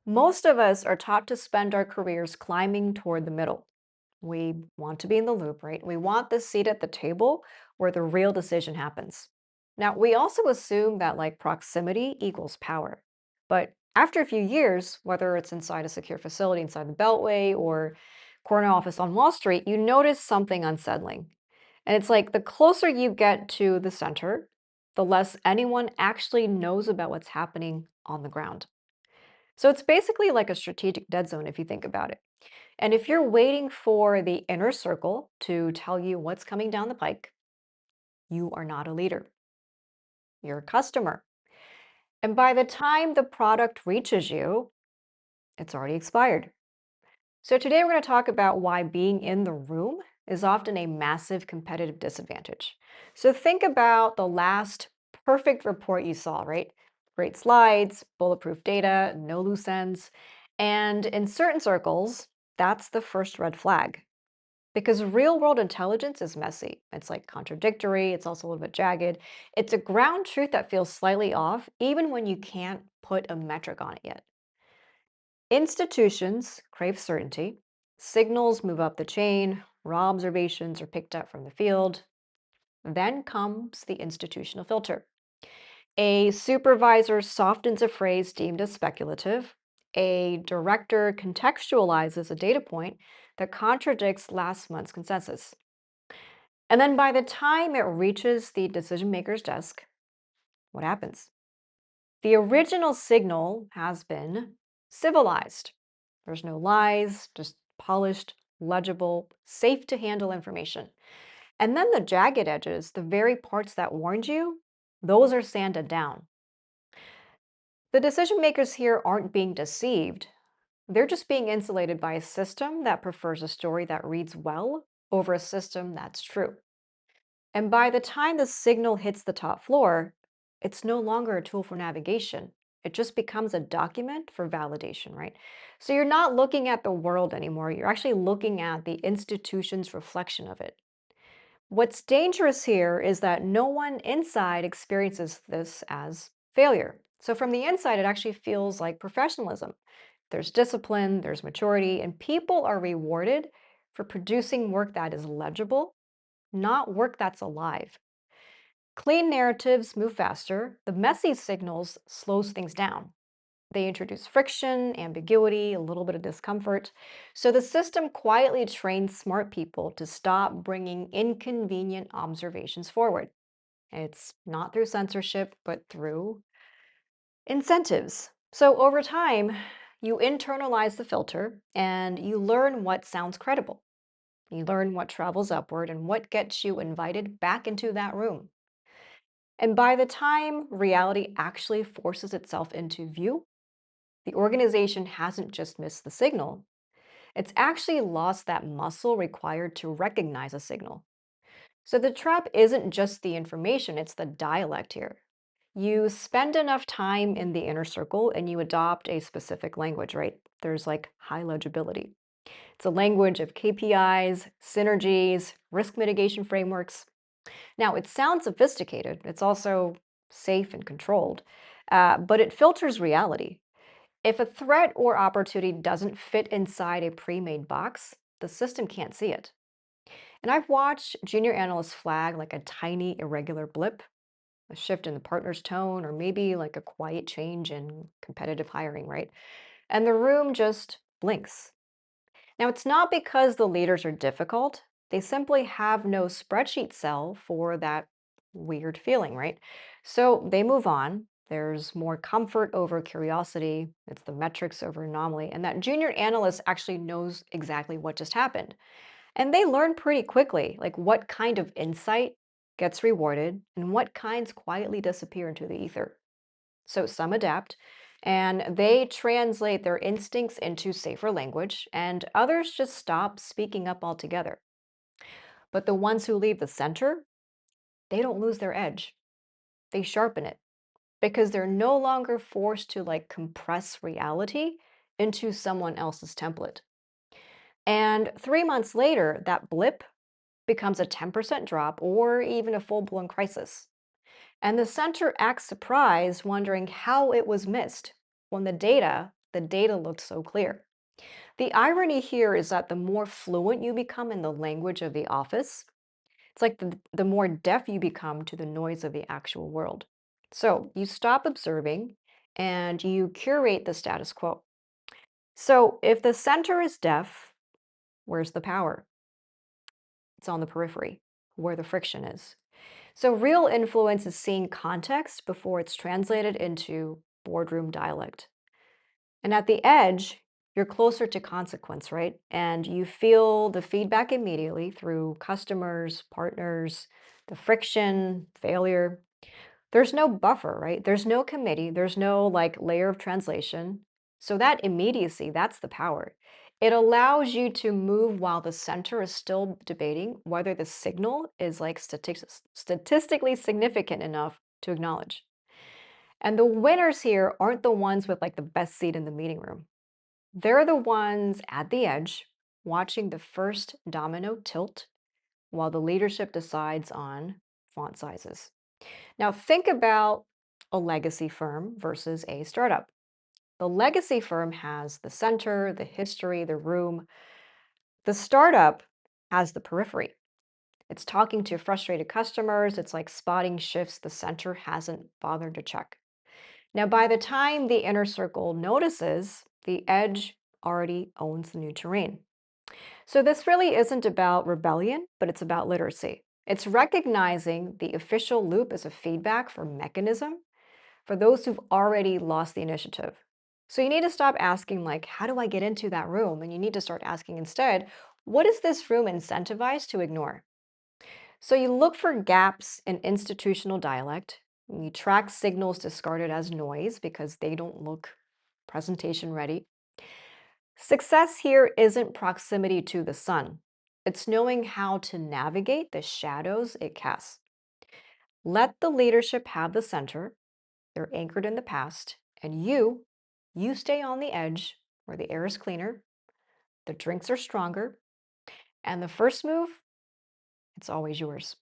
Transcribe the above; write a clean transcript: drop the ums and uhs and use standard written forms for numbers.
Most of us are taught to spend our careers climbing toward the middle. We want to be in the loop, right? We want the seat at the table where the real decision happens. Now, we also assume that proximity equals power. But after a few years, whether it's inside a secure facility inside the Beltway or corner office on Wall Street, you notice something unsettling. And it's like the closer you get to the center, the less anyone actually knows about what's happening on the ground. So it's basically like a strategic dead zone if you think about it. And if you're waiting for the inner circle to tell you what's coming down the pike, you are not a leader. You're a customer. And by the time the product reaches you, it's already expired. So today we're going to talk about why being in the room is often a massive competitive disadvantage. So think about the last perfect report you saw, right? Great slides, bulletproof data, no loose ends. And in certain circles, that's the first red flag. Because real world intelligence is messy. It's like contradictory, it's also a little bit jagged. It's a ground truth that feels slightly off, even when you can't put a metric on it yet. Institutions crave certainty. Signals move up the chain, raw observations are picked up from the field. Then comes the institutional filter. A supervisor softens a phrase deemed as speculative. A director contextualizes a data point that contradicts last month's consensus. And then by the time it reaches the decision maker's desk, what happens? The original signal has been civilized. There's no lies, just polished, legible, safe to handle information. And then the jagged edges, the very parts that warned you, those are sanded down. The decision makers here aren't being deceived. They're just being insulated by a system that prefers a story that reads well over a system that's true. And by the time the signal hits the top floor, it's no longer a tool for navigation. It just becomes a document for validation, right? So you're not looking at the world anymore. You're actually looking at the institution's reflection of it. What's dangerous here is that no one inside experiences this as failure. So from the inside, it actually feels like professionalism. There's discipline, there's maturity, and people are rewarded for producing work that is legible, not work that's alive. Clean narratives move faster. The messy signals slows things down. They introduce friction, ambiguity, a little bit of discomfort. So the system quietly trains smart people to stop bringing inconvenient observations forward. It's not through censorship, but through incentives. So over time, you internalize the filter and you learn what sounds credible. You learn what travels upward and what gets you invited back into that room. And by the time reality actually forces itself into view, the organization hasn't just missed the signal, it's actually lost that muscle required to recognize a signal. So the trap isn't just the information, it's the dialect here. You spend enough time in the inner circle and you adopt a specific language, right? There's like high legibility. It's a language of KPIs, synergies, risk mitigation frameworks. Now, it sounds sophisticated. It's also safe and controlled, but it filters reality. If a threat or opportunity doesn't fit inside a pre-made box, the system can't see it. And I've watched junior analysts flag like a tiny irregular blip, a shift in the partner's tone, or maybe like a quiet change in competitive hiring, right? And the room just blinks. Now, it's not because the leaders are difficult. They simply have no spreadsheet cell for that weird feeling, right? So they move on. There's more comfort over curiosity. It's the metrics over anomaly. And that junior analyst actually knows exactly what just happened. And they learn pretty quickly, like what kind of insight gets rewarded and what kinds quietly disappear into the ether. So some adapt and they translate their instincts into safer language, and others just stop speaking up altogether. But the ones who leave the center, they don't lose their edge. They sharpen it because they're no longer forced to compress reality into someone else's template. And 3 months later, that blip becomes a 10% drop or even a full blown crisis. And the center acts surprised, wondering how it was missed when the data the data looked so clear. The irony here is that the more fluent you become in the language of the office, it's like the more deaf you become to the noise of the actual world. So you stop observing and you curate the status quo. So if the center is deaf, where's the power? It's on the periphery, where the friction is. So real influence is seeing context before it's translated into boardroom dialect. And at the edge, you're closer to consequence, right? And you feel the feedback immediately through customers, partners, the friction, failure. There's no buffer, right? There's no committee, there's no like layer of translation. So that immediacy, that's the power. It allows you to move while the center is still debating whether the signal is like statistically significant enough to acknowledge. And the winners here aren't the ones with like the best seat in the meeting room. They're the ones at the edge watching the first domino tilt while the leadership decides on font sizes. Now, think about a legacy firm versus a startup. The legacy firm has the center, the history, the room. The startup has the periphery. It's talking to frustrated customers. It's like spotting shifts the center hasn't bothered to check. Now, by the time the inner circle notices, the edge already owns the new terrain. So, this really isn't about rebellion, but it's about literacy. It's recognizing the official loop as a feedback for mechanism for those who've already lost the initiative. So, you need to stop asking, like, how do I get into that room? And you need to start asking instead, what is this room incentivized to ignore? So, you look for gaps in institutional dialect. You track signals discarded as noise because they don't look presentation ready. Success here isn't proximity to the sun. It's knowing how to navigate the shadows it casts. Let the leadership have the center. They're anchored in the past. And you stay on the edge where the air is cleaner, the drinks are stronger, and the first move, it's always yours.